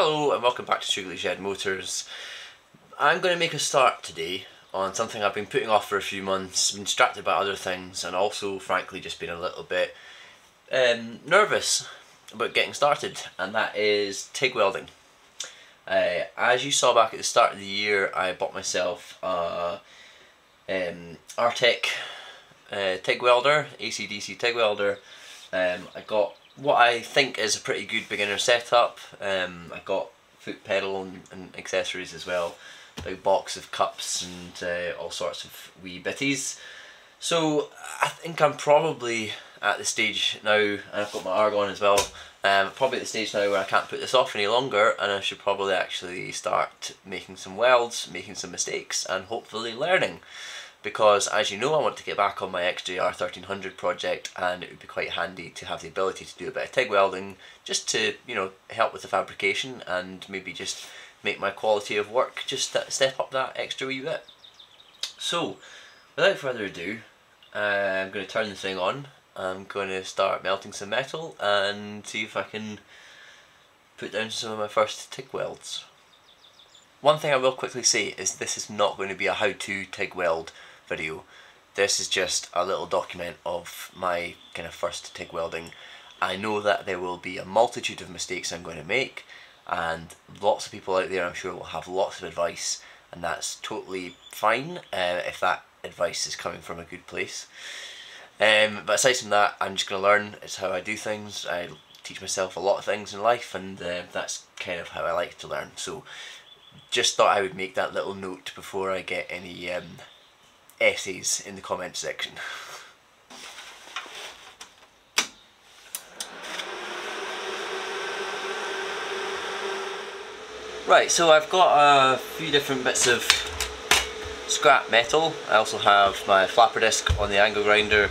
Hello and welcome back to Shoogly Motors. I'm going to make a start today on something I've been putting off for a few months, been distracted by other things, and also frankly just been a little bit nervous about getting started, and that is TIG welding. As you saw back at the start of the year, I bought myself a Artec TIG welder, AC/DC TIG welder. I got what I think is a pretty good beginner setup. I got foot pedal and accessories as well, big box of cups and all sorts of wee bitties. So I think I'm probably at the stage now, and I've got my argon as well, probably at the stage now where I can't put this off any longer, and I should probably actually start making some welds, making some mistakes, and hopefully learning. Because as you know, I want to get back on my XJR 1300 project, and it would be quite handy to have the ability to do a bit of TIG welding just to, you know, help with the fabrication and maybe just make my quality of work just step up that extra wee bit. So without further ado, I'm going to turn the thing on. I'm going to start melting some metal and see if I can put down some of my first TIG welds. One thing I will quickly say is this is not going to be a how-to TIG weld video. This is just a little document of my kind of first TIG welding. I know that there will be a multitude of mistakes I'm going to make, and lots of people out there I'm sure will have lots of advice, and that's totally fine if that advice is coming from a good place. But aside from that, I'm just going to learn. It's how I do things. I teach myself a lot of things in life, and that's kind of how I like to learn. So just thought I would make that little note before I get any essays in the comment section. Right, so I've got a few different bits of scrap metal. I also have my flapper disc on the angle grinder,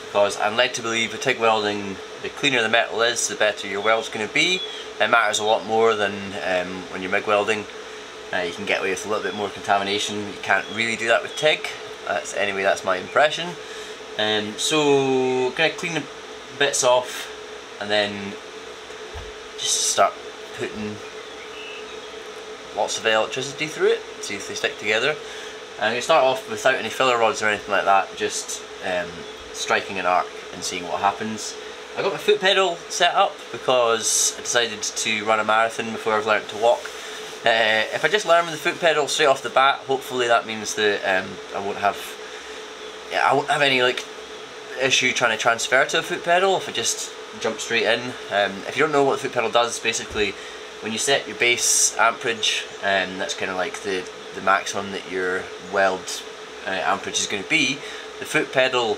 because I'm led to believe with TIG welding, the cleaner the metal is, the better your weld's going to be. It matters a lot more than when you're MIG welding. You can get away with a little bit more contamination. You can't really do that with TIG. Anyway, that's my impression. So gonna clean the bits off and then just start putting lots of electricity through it, see if they stick together. I'm going to start off without any filler rods or anything like that, just striking an arc and seeing what happens. I got my foot pedal set up because I decided to run a marathon before I've learnt to walk. If I just learn with the foot pedal straight off the bat, hopefully that means that I won't have any like issue trying to transfer to a foot pedal if I just jump straight in. If you don't know what the foot pedal does, basically when you set your base amperage, that's kind of like the maximum that your weld amperage is going to be, the foot pedal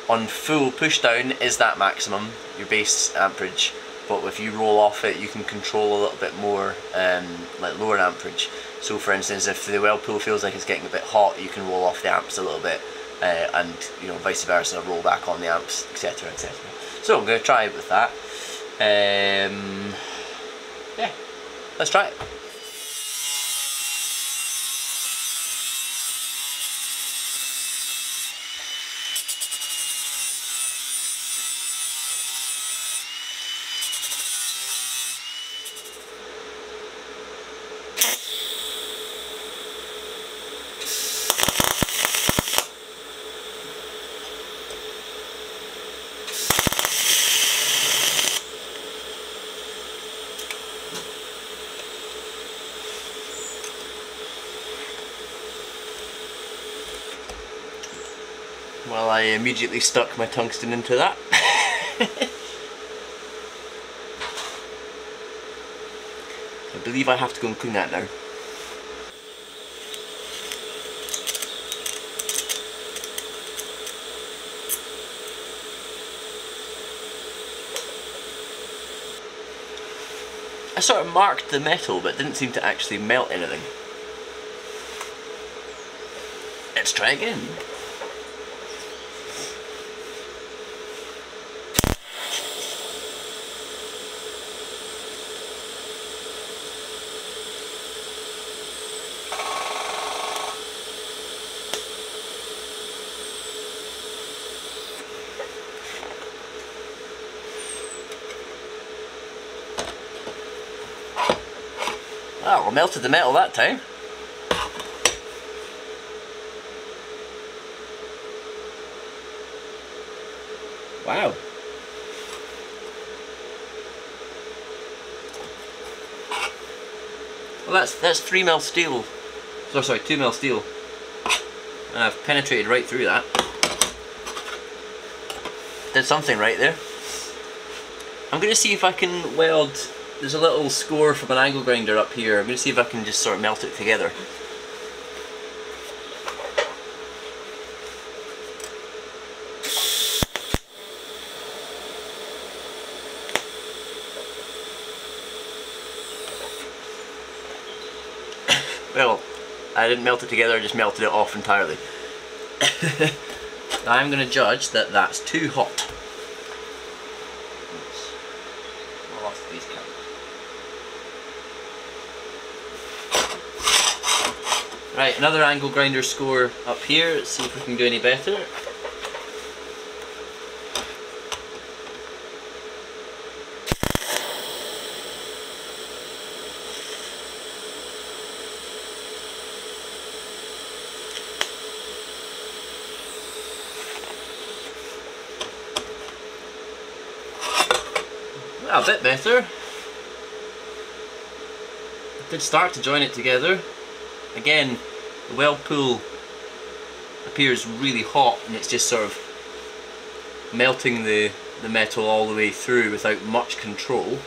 on full push down is that maximum, your base amperage. But if you roll off it, you can control a little bit more, like lower amperage. So for instance, if the weld pool feels like it's getting a bit hot, you can roll off the amps a little bit, and you know, vice versa, roll back on the amps, etc, etc. So I'm going to try it with that. Yeah, let's try it. Well, I immediately stuck my tungsten into that. I believe I have to go and clean that now. I sort of marked the metal but didn't seem to actually melt anything. Let's try again. Oh, I melted the metal that time. Wow. Well, that's 3mm steel. Oh, sorry, 2mm steel. And I've penetrated right through that. Did something right there. I'm going to see if I can weld. There's a little score from an angle grinder up here. I'm going to see if I can just sort of melt it together. Well, I didn't melt it together, I just melted it off entirely. I'm going to judge that that's too hot. Oops. I lost these cameras. Right, another angle grinder score up here. Let's see if we can do any better. A bit better. I did start to join it together. Again, the weld pool appears really hot and it's just sort of melting the metal all the way through without much control.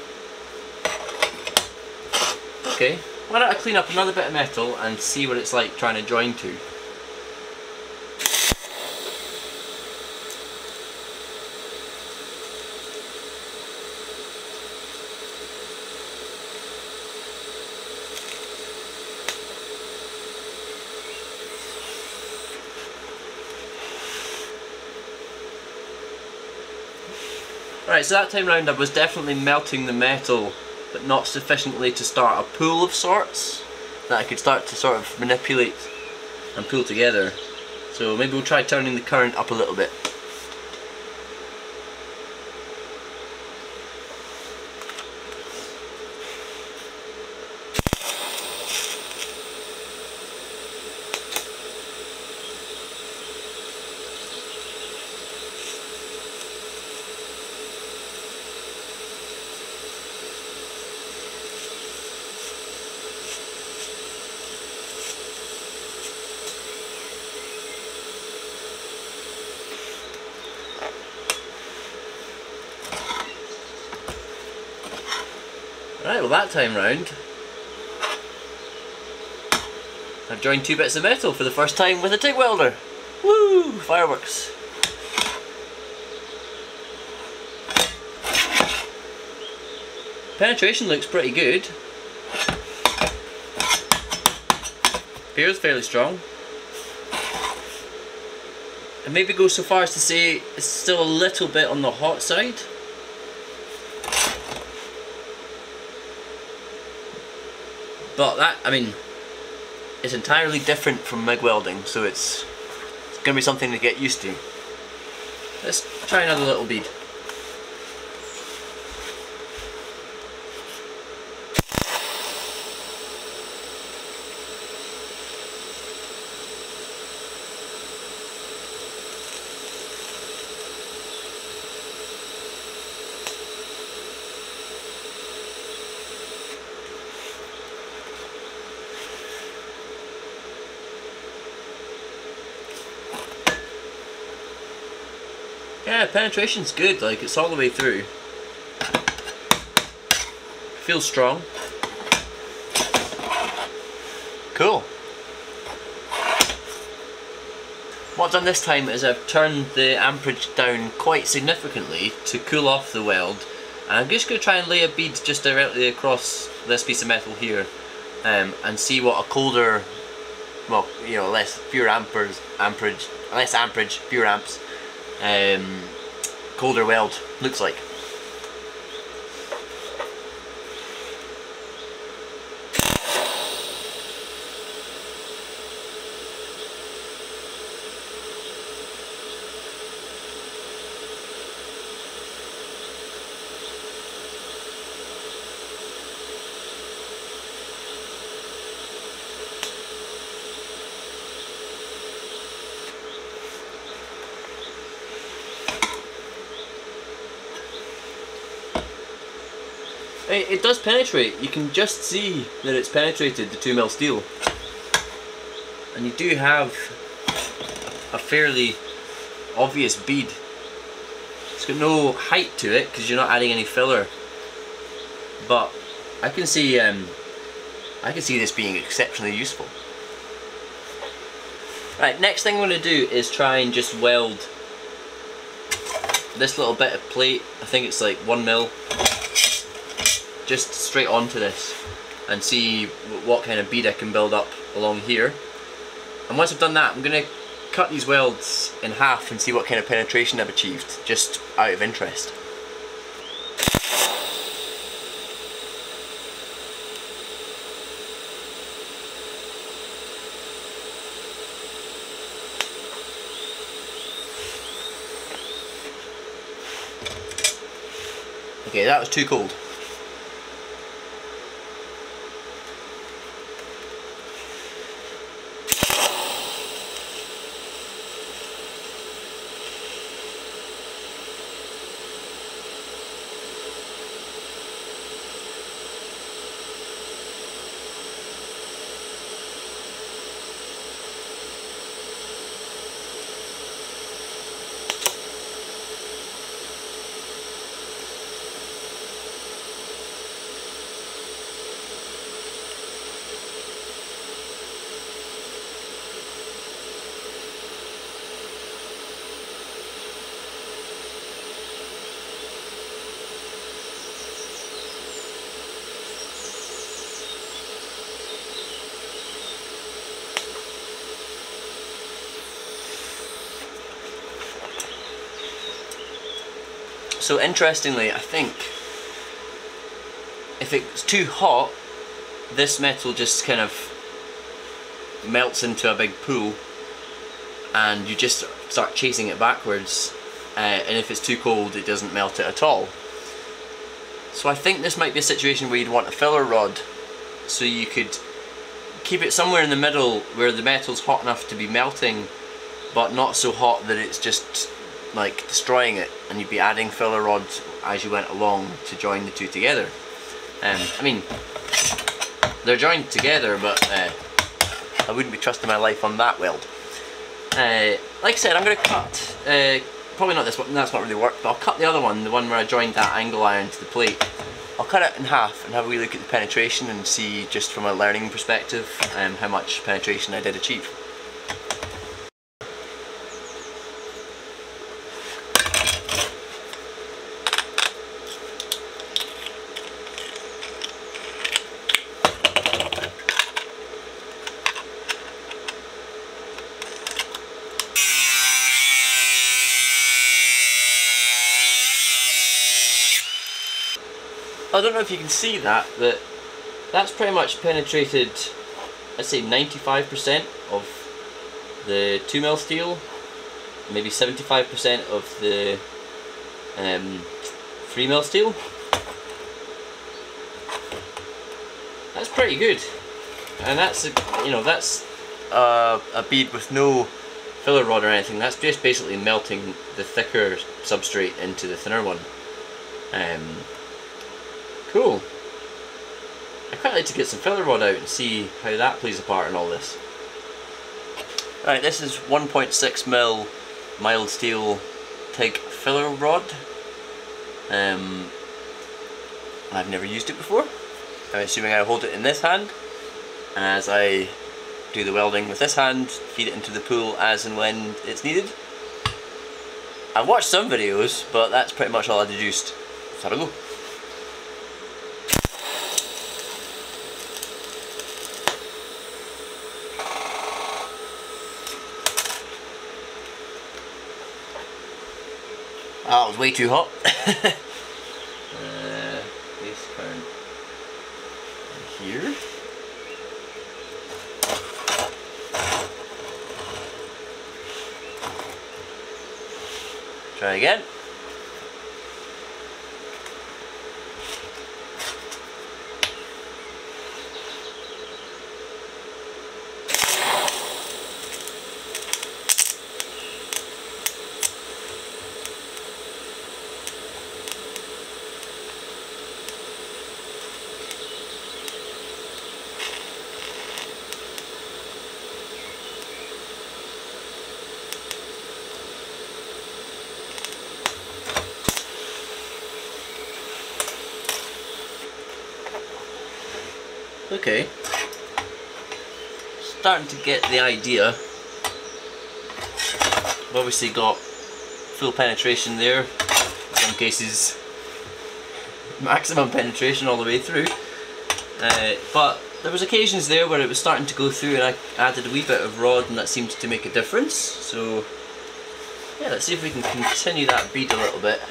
Okay, why don't I clean up another bit of metal and see what it's like trying to join to. Right, so that time round I was definitely melting the metal, but not sufficiently to start a pool of sorts that I could start to sort of manipulate and pull together. So maybe we'll try turning the current up a little bit. Right, well that time round I've joined two bits of metal for the first time with a TIG welder. Woo! Fireworks! Penetration looks pretty good. Appears fairly strong. And maybe go so far as to say it's still a little bit on the hot side. But that, I mean, it's entirely different from MIG welding, so it's going to be something to get used to. Let's try another little bead. Yeah, penetration's good, like it's all the way through. Feels strong. Cool. What I've done this time is I've turned the amperage down quite significantly to cool off the weld, and I'm just going to try and lay a bead just directly across this piece of metal here, and see what a colder, well, you know, less amperage, fewer amps, colder weld looks like. it does penetrate. You can just see that it's penetrated the 2mm steel. And you do have a fairly obvious bead. It's got no height to it because you're not adding any filler. But I can see this being exceptionally useful. Right, next thing I'm going to do is try and just weld this little bit of plate. I think it's like 1mm. Just straight onto this and see what kind of bead I can build up along here. And once I've done that, I'm going to cut these welds in half and see what kind of penetration I've achieved, just out of interest. Okay, that was too cold. So interestingly, I think if it's too hot, this metal just kind of melts into a big pool and you just start chasing it backwards, and if it's too cold it doesn't melt it at all. So I think this might be a situation where you'd want a filler rod so you could keep it somewhere in the middle where the metal's hot enough to be melting but not so hot that it's just like destroying it, and you'd be adding filler rods as you went along to join the two together. I mean, they're joined together, but I wouldn't be trusting my life on that weld. Like I said, I'm going to cut, probably not this one, that's not really worked, but I'll cut the other one, the one where I joined that angle iron to the plate. I'll cut it in half and have a wee look at the penetration and see, just from a learning perspective, how much penetration I did achieve. I don't know if you can see that, but that's pretty much penetrated, I'd say 95% of the 2mm steel, maybe 75% of the 3mm steel. That's pretty good, and that's a bead with no filler rod or anything. That's just basically melting the thicker substrate into the thinner one. Cool. I'd quite like to get some filler rod out and see how that plays a part in all this. Right, this is 1.6mm mild steel TIG filler rod. I've never used it before. I'm assuming I hold it in this hand, and as I do the welding with this hand, feed it into the pool as and when it's needed. I've watched some videos, but that's pretty much all I deduced. Let's have a go. That was way too hot. Base current here. Try again. Okay. Starting to get the idea. I've obviously got full penetration there. In some cases, maximum penetration all the way through. But there was occasions there where it was starting to go through and I added a wee bit of rod and that seemed to make a difference. So yeah, let's see if we can continue that bead a little bit.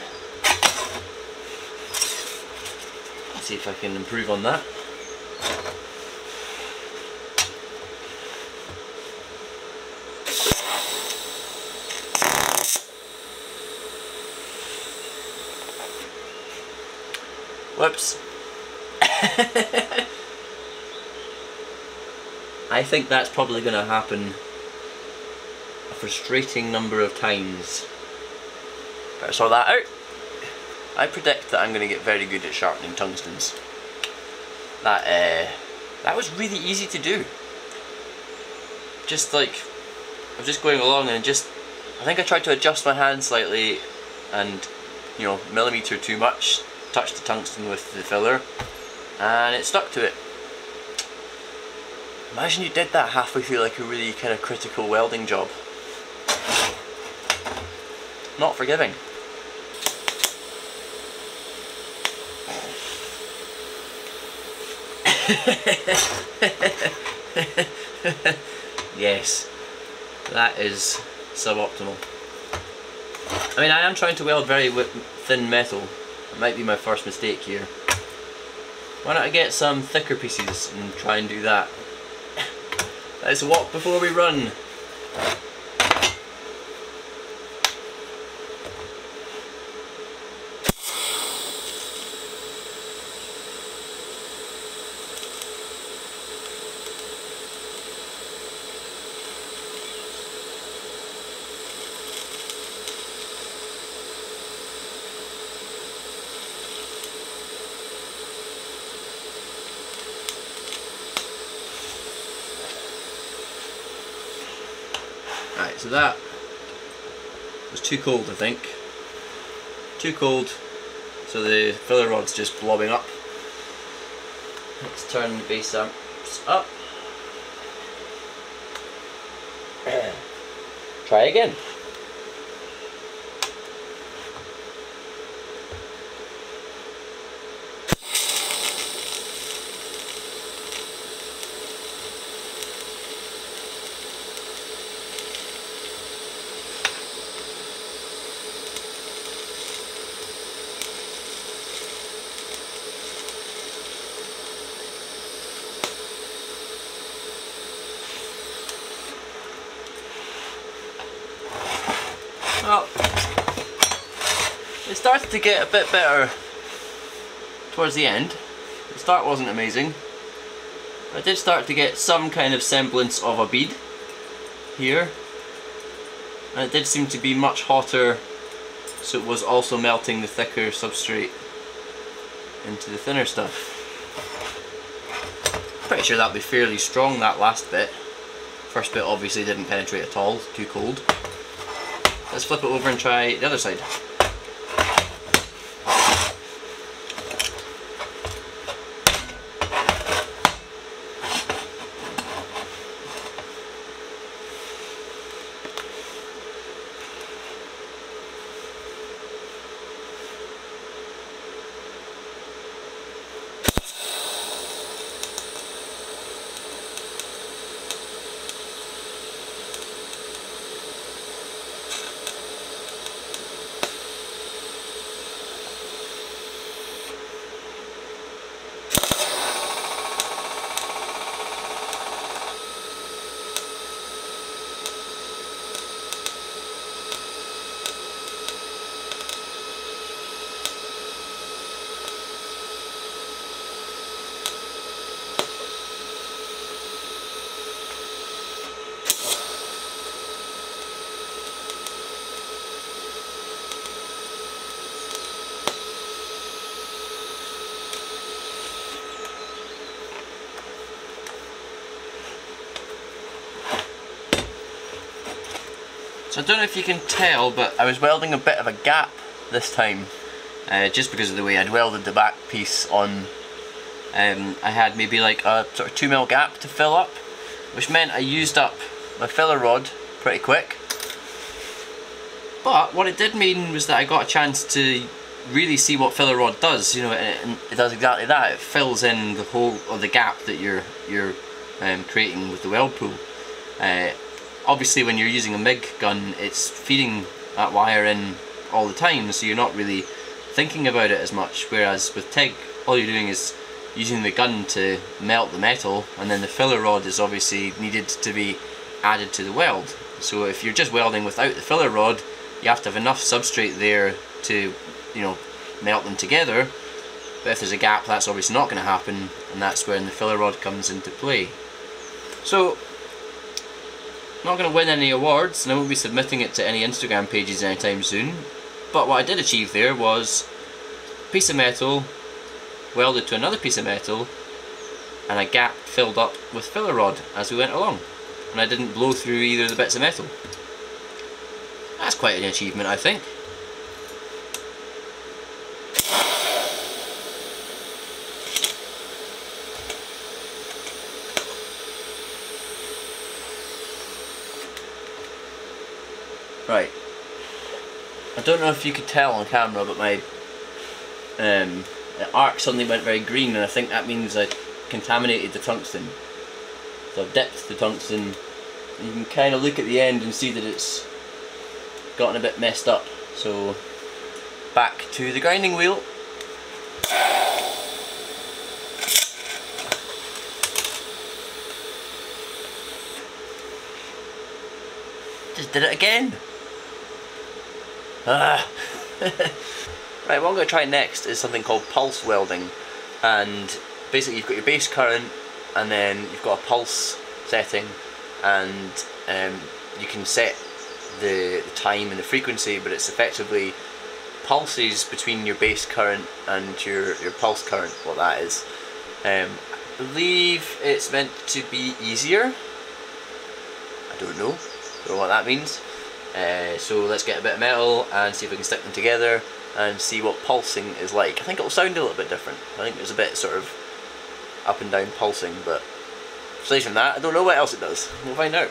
Let's see if I can improve on that. Whoops. I think that's probably going to happen a frustrating number of times. Better sort that out. I predict that I'm going to get very good at sharpening tungstens. That was really easy to do. Just like, I was just going along and I think I tried to adjust my hand slightly and, you know, millimetre too much, touched the tungsten with the filler, and it stuck to it. Imagine you did that halfway through like a really kind of critical welding job. Not forgiving. Yes, that is suboptimal. I mean, I am trying to weld very thin metal. It might be my first mistake here. Why don't I get some thicker pieces and try and do that? Let's walk before we run. Right, so that was too cold, I think. Too cold, so the filler rod's just blobbing up. Let's turn the base amps up. Try again. Well, it started to get a bit better towards the end. The start wasn't amazing. I did start to get some kind of semblance of a bead here, and it did seem to be much hotter, so it was also melting the thicker substrate into the thinner stuff. Pretty sure that'll be fairly strong, that last bit. First bit obviously didn't penetrate at all, too cold. Let's flip it over and try the other side. So I don't know if you can tell, but I was welding a bit of a gap this time, just because of the way I'd welded the back piece on I had maybe like a sort of 2mm gap to fill up, which meant I used up my filler rod pretty quick. But what it did mean was that I got a chance to really see what filler rod does, you know, and it does exactly that. It fills in the hole or the gap that you're creating with the weld pool. Obviously when you're using a MIG gun, it's feeding that wire in all the time, so you're not really thinking about it as much, whereas with TIG all you're doing is using the gun to melt the metal, and then the filler rod is obviously needed to be added to the weld. So if you're just welding without the filler rod, you have to have enough substrate there to, you know, melt them together. But if there's a gap, that's obviously not going to happen, and that's when the filler rod comes into play. So, I'm not going to win any awards, and I won't be submitting it to any Instagram pages anytime soon. But what I did achieve there was a piece of metal welded to another piece of metal, and a gap filled up with filler rod as we went along, and I didn't blow through either of the bits of metal. That's quite an achievement, I think. Right, I don't know if you could tell on camera, but my arc suddenly went very green, and I think that means I contaminated the tungsten. So I've dipped the tungsten. You can kind of look at the end and see that it's gotten a bit messed up. So back to the grinding wheel. Just did it again. Right, what I'm going to try next is something called pulse welding, and basically you've got your base current and then you've got a pulse setting, and you can set the time and the frequency, but it's effectively pulses between your base current and your pulse current, what that is. I believe it's meant to be easier. I don't know what that means. So let's get a bit of metal and see if we can stick them together and see what pulsing is like. I think it'll sound a little bit different. I think there's a bit sort of up and down pulsing, but aside from that, I don't know what else it does. We'll find out.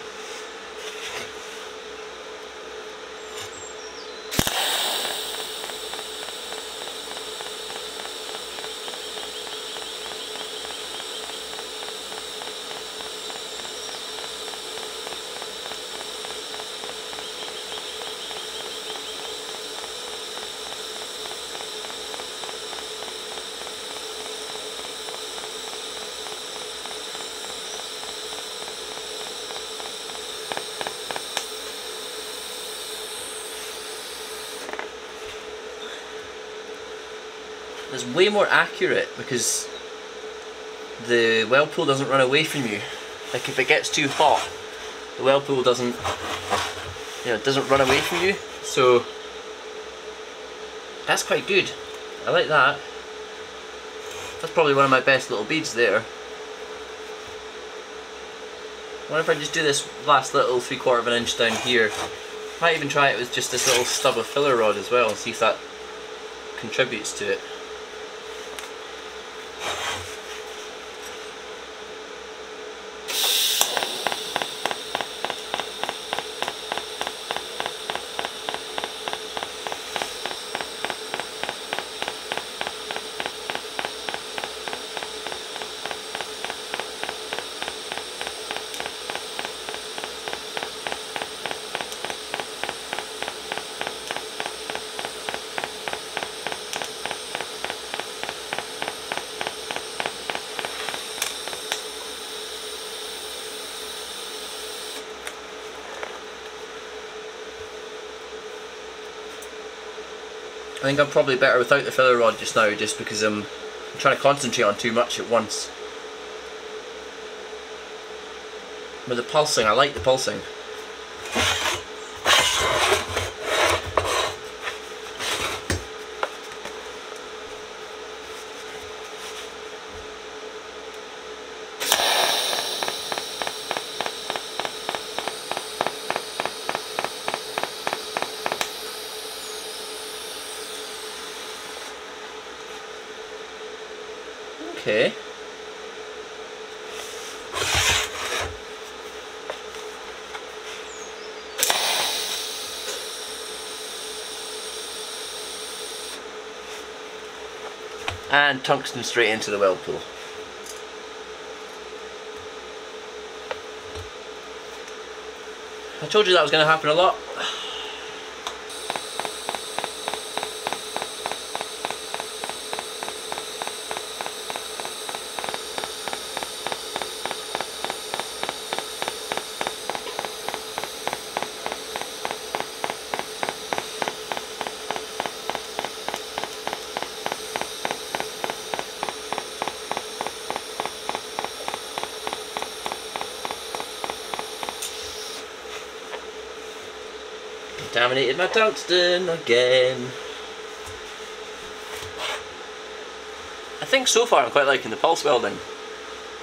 It's way more accurate because the weld pool doesn't run away from you. Like if it gets too hot, the weld pool doesn't, you know, it doesn't run away from you. So that's quite good. I like that. That's probably one of my best little beads there. I wonder if I just do this last little 3/4 of an inch down here. Might even try it with just this little stub of filler rod as well and see if that contributes to it. I think I'm probably better without the filler rod just now, just because I'm trying to concentrate on too much at once. With the pulsing, I like the pulsing. Okay. and tungsten straight into the weld pool. I told you that was going to happen a lot. Contaminated my tungsten again. I think so far I'm quite liking the pulse welding.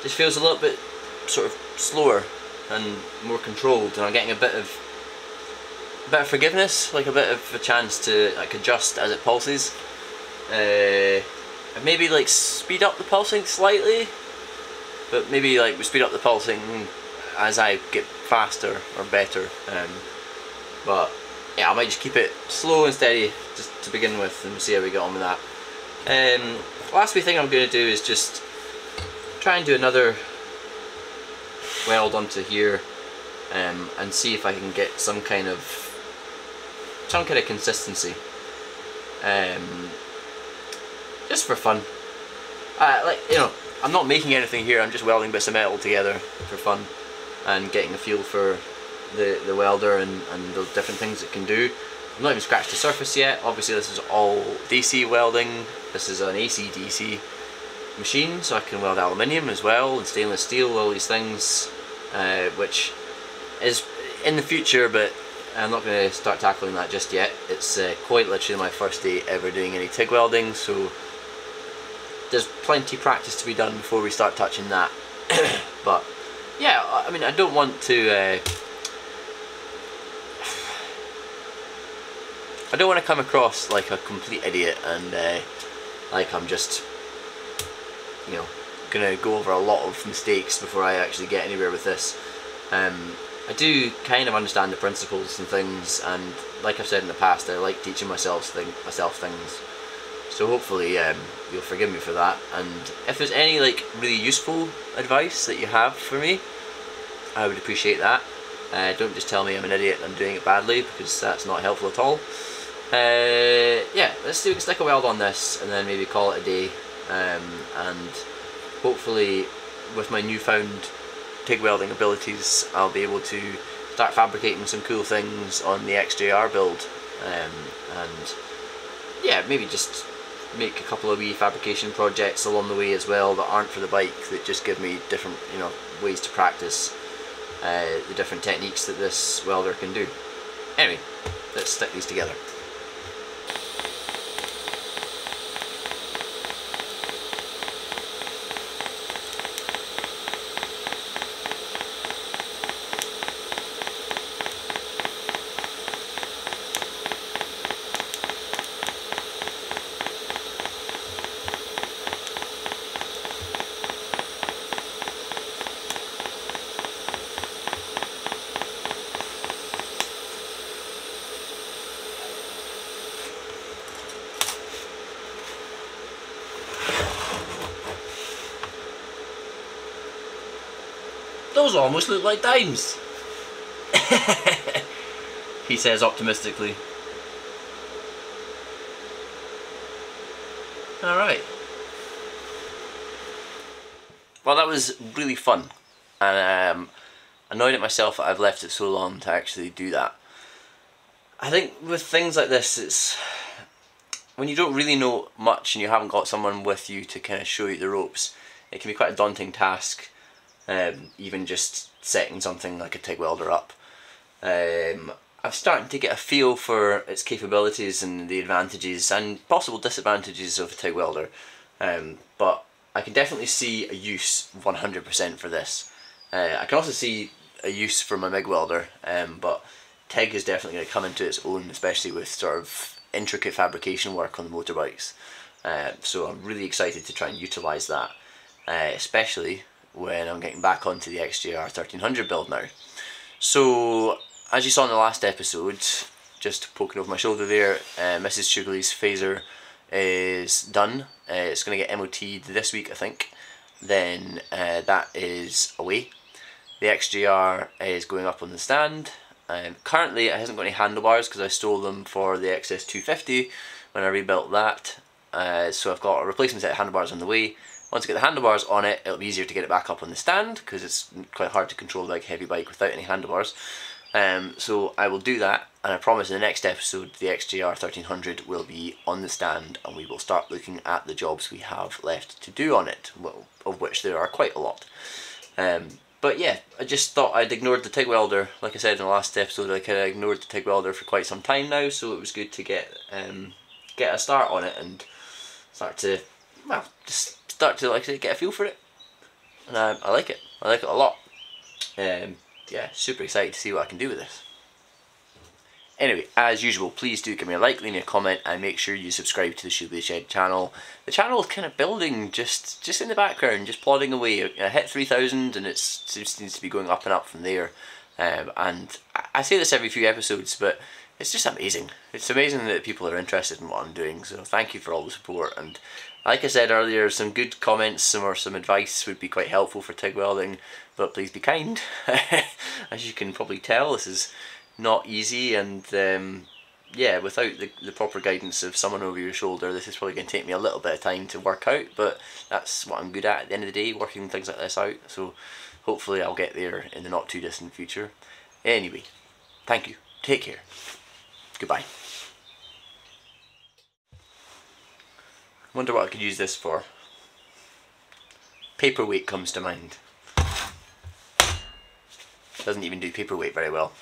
Just feels a little bit sort of slower and more controlled, and I'm getting a bit of forgiveness, like a bit of a chance to like adjust as it pulses. Maybe like speed up the pulsing slightly, but maybe like we speed up the pulsing as I get faster or better. But yeah, I might just keep it slow and steady just to begin with and see how we get on with that. Last wee thing I'm going to do is just try and do another weld onto here and see if I can get some kind of consistency, just for fun. Like, you know, I'm not making anything here, I'm just welding bits of metal together for fun and getting a feel for the welder and the different things it can do. I've not even scratched the surface yet. Obviously this is all DC welding. This is an AC/DC machine, so I can weld aluminium as well and stainless steel, all these things, which is in the future, but I'm not going to start tackling that just yet. It's quite literally my first day ever doing any TIG welding, so there's plenty practice to be done before we start touching that. But yeah, I mean, I don't want to come across like a complete idiot and like I'm just, you know, gonna go over a lot of mistakes before I actually get anywhere with this. I do kind of understand the principles and things, and like I've said in the past, I like teaching myself things. So hopefully you'll forgive me for that, and if there's any like really useful advice that you have for me, I would appreciate that. Don't just tell me I'm an idiot and I'm doing it badly, because that's not helpful at all. Yeah, let's see if we can stick a weld on this and then maybe call it a day, and hopefully with my newfound TIG welding abilities I'll be able to start fabricating some cool things on the XJR build, and yeah, maybe just make a couple of wee fabrication projects along the way as well that aren't for the bike, that just give me different, you know, ways to practice the different techniques that this welder can do. Anyway, let's stick these together. Those almost look like dimes, he says optimistically. Alright. Well, that was really fun, and annoyed at myself that I've left it so long to actually do that. I think with things like this, it's when you don't really know much and you haven't got someone with you to kind of show you the ropes, it can be quite a daunting task. Even just setting something like a TIG welder up. I'm starting to get a feel for its capabilities and the advantages and possible disadvantages of a TIG welder, but I can definitely see a use 100% for this. I can also see a use for my MIG welder, but TIG is definitely going to come into its own, especially with sort of intricate fabrication work on the motorbikes. So I'm really excited to try and utilise that, especially when I'm getting back onto the XJR 1300 build now. So as you saw in the last episode, just poking over my shoulder there, Mrs. Shoogly's phaser is done. It's going to get MOT'd this week, I think. Then that is away. The XJR is going up on the stand. Currently it hasn't got any handlebars because I stole them for the XS250 when I rebuilt that. So I've got a replacement set of handlebars on the way. Once I get the handlebars on it, it'll be easier to get it back up on the stand because it's quite hard to control a big heavy bike without any handlebars. So I will do that, and I promise in the next episode the XJR 1300 will be on the stand and we will start looking at the jobs we have left to do on it, well, of which there are quite a lot. But yeah, I just thought I'd ignored the TIG welder. Like I said in the last episode, I kind of ignored the TIG welder for quite some time now, so it was good to get a start on it and start to, well, just start to, like I say, get a feel for it. And I like it. I like it a lot. Yeah, super excited to see what I can do with this. Anyway, as usual, please do give me a like, leave me a comment, and make sure you subscribe to the Shoogly Shed channel. The channel is kind of building just in the background, just plodding away. I hit 3,000 and it seems to be going up and up from there. And I say this every few episodes, but it's just amazing. It's amazing that people are interested in what I'm doing, so thank you for all the support. And like I said earlier, some good comments or some advice would be quite helpful for TIG welding, but please be kind. As you can probably tell, this is not easy, and yeah, without the proper guidance of someone over your shoulder, this is probably going to take me a little bit of time to work out, but that's what I'm good at the end of the day, working things like this out, so hopefully I'll get there in the not too distant future. Anyway, thank you, take care, goodbye. Wonder what I could use this for. Paperweight comes to mind. Doesn't even do paperweight very well.